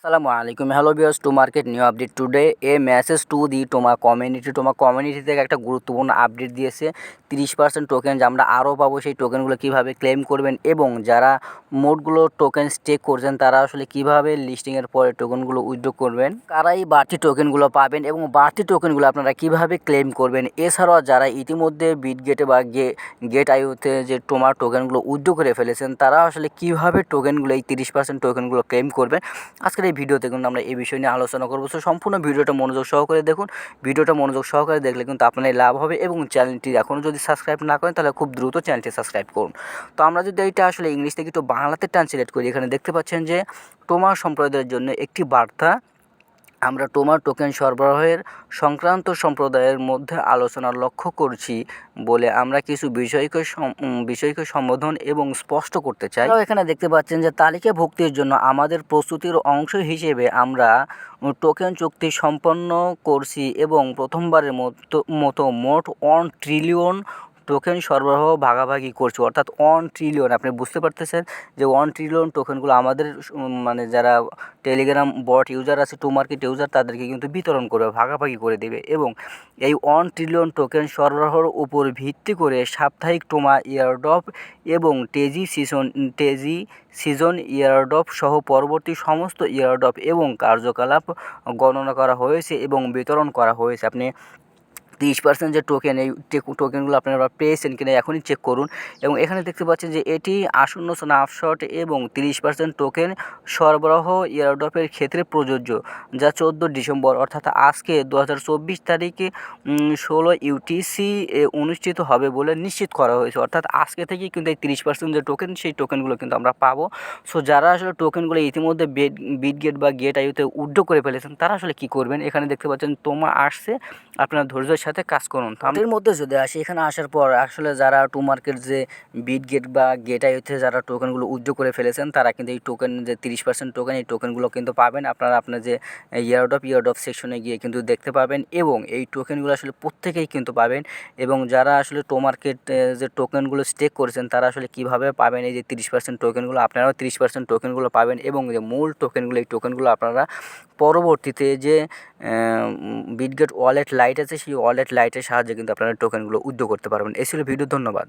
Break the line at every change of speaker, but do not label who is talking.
আসসালামু আলাইকুম, hello viewers, to market new update today A message to the তোমার community থেকে একটা গুরুত্বপূর্ণ আপডেট দিয়েছে। 30% টোকেন যে আমরা আরও পাবো, সেই টোকেনগুলো কীভাবে ক্লেম করবেন এবং যারা মোডগুলো টোকেন স্টেক করছেন তারা আসলে কীভাবে লিস্টিংয়ের পরে টোকেনগুলো উইথড্র করবেন, কারা এই বাড়তি টোকেনগুলো পাবেন এবং বাড়তি টোকেনগুলো আপনারা কীভাবে ক্লেম করবেন। এছাড়াও যারা ইতিমধ্যে বিটগেটে বা গেট আইওতে যে তোমার টোকেনগুলো উইথড্র করে ফেলেছেন তারা আসলে কীভাবে টোকেনগুলো এই 30% টোকেনগুলো ক্লেম করবেন, আজকের এই ভিডিওতে কিন্তু আমরা এই বিষয় নিয়ে আলোচনা করবো। সো সম্পূর্ণ ভিডিওটা মনোযোগ সহকারে দেখুন। ভিডিওটা মনোযোগ সহকারে দেখলে কিন্তু আপনার লাভ হবে এবং চ্যানেলটি এখনও যদি সাবস্ক্রাইব না করেন তাহলে খুব দ্রুত চ্যানেলটি সাবস্ক্রাইব করুন। তো আমরা যদি এইটা আসলে ইংলিশ থেকে একটু বাংলাতে ট্রান্সলেট করি, এখানে দেখতে পাচ্ছেন যে তোমার সম্প্রদায়ের জন্য একটি বার্তা। আমরা তোমার টোকেন সরবরাহের সংক্রান্ত সম্প্রদায়ের মধ্যে আলোচনা লক্ষ্য করছি বলে আমরা কিছু বিষয়কে সম্বোধন এবং স্পষ্ট করতে চাই। এখানে দেখতে পাচ্ছেন যে তালিকাভুক্তির জন্য আমাদের প্রস্তুতির অংশ হিসেবে আমরা টোকেন চুক্তি সম্পন্ন করছি এবং প্রথমবারের মতো মোট 1 ট্রিলিয়ন টোকেন সরবরাহ ভাগাভাগি করছি, অর্থাৎ 1 ট্রিলিয়ন। আপনি বুঝতে পারতেছেন যে 1 ট্রিলিয়ন টোকেনগুলো আমাদের মানে যারা টেলিগ্রাম বট ইউজার আছে, টু মার্কেট ইউজার, তাদেরকে কিন্তু বিতরণ করবে, ভাগাভাগি করে দেবে। এবং এই 1 ট্রিলিয়ন টোকেন সরবরাহের উপর ভিত্তি করে সাপ্তাহিক টোমা ইয়ারড্রপ এবং টেজি সিজন ইয়ারড্রপ সহ পরবর্তী সমস্ত ইয়ারড্রপ এবং কার্যকলাপ গণনা করা হয়েছে এবং বিতরণ করা হয়েছে। আপনি 30% যে টোকেন, এই টোকেনগুলো আপনারা পেয়েছেন কিনা এখনই চেক করুন। এবং এখানে দেখতে পাচ্ছেন যে এটি আসন্ন স্ন্যাপশট এবং 30% টোকেন সরবরাহ এয়ারড্রপের ক্ষেত্রে প্রযোজ্য, যা 14 ডিসেম্বর অর্থাৎ আজকে 2024 তারিখে 16 ইউটিসি অনুষ্ঠিত হবে বলে নিশ্চিত করা হয়েছে। অর্থাৎ আজকে থেকেই কিন্তু এই 30% যে টোকেন, সেই টোকেনগুলো কিন্তু আমরা পাবো। সো যারা আসলে টোকেনগুলো ইতিমধ্যে বিটগেট বা গেট আইওতে উইথড্র করে ফেলেছেন তারা আসলে কী করবেন, এখানে দেখতে পাচ্ছেন তোমা আসছে, আপনার ধৈর্যের সাথে কাজ করুন। এর মধ্যে যদি আসি, এখানে আসার পর আসলে যারা টু মার্কেট যে বিটগেট বা গেট আইওতে যারা টোকেনগুলো উইথড্র করে ফেলেছেন তারা কিন্তু এই টোকেন যে 30% টোকেন, এই টোকেনগুলো কিন্তু পাবেন। আপনারা আপনার যে ইয়ারড্রপ সেকশনে গিয়ে কিন্তু দেখতে পাবেন এবং এই টোকেনগুলো আসলে প্রত্যেকেই কিন্তু পাবেন। এবং যারা আসলে টু মার্কেট যে টোকেনগুলো স্টেক করেছেন তারা আসলে কীভাবে পাবেন এই যে 30% টোকেনগুলো, আপনারাও 30% টোকেনগুলো পাবেন এবং যে মূল টোকেনগুলো, এই টোকেনগুলো আপনারা পরবর্তীতে যে বিটগেট ওয়ালেট লাইট আছে, সেই ওয়ালেট লাইটের সাহায্যে কিন্তু আপনারা টোকেনগুলো উইথড্র করতে পারবেন। এই ছিল ভিডিও, ধন্যবাদ।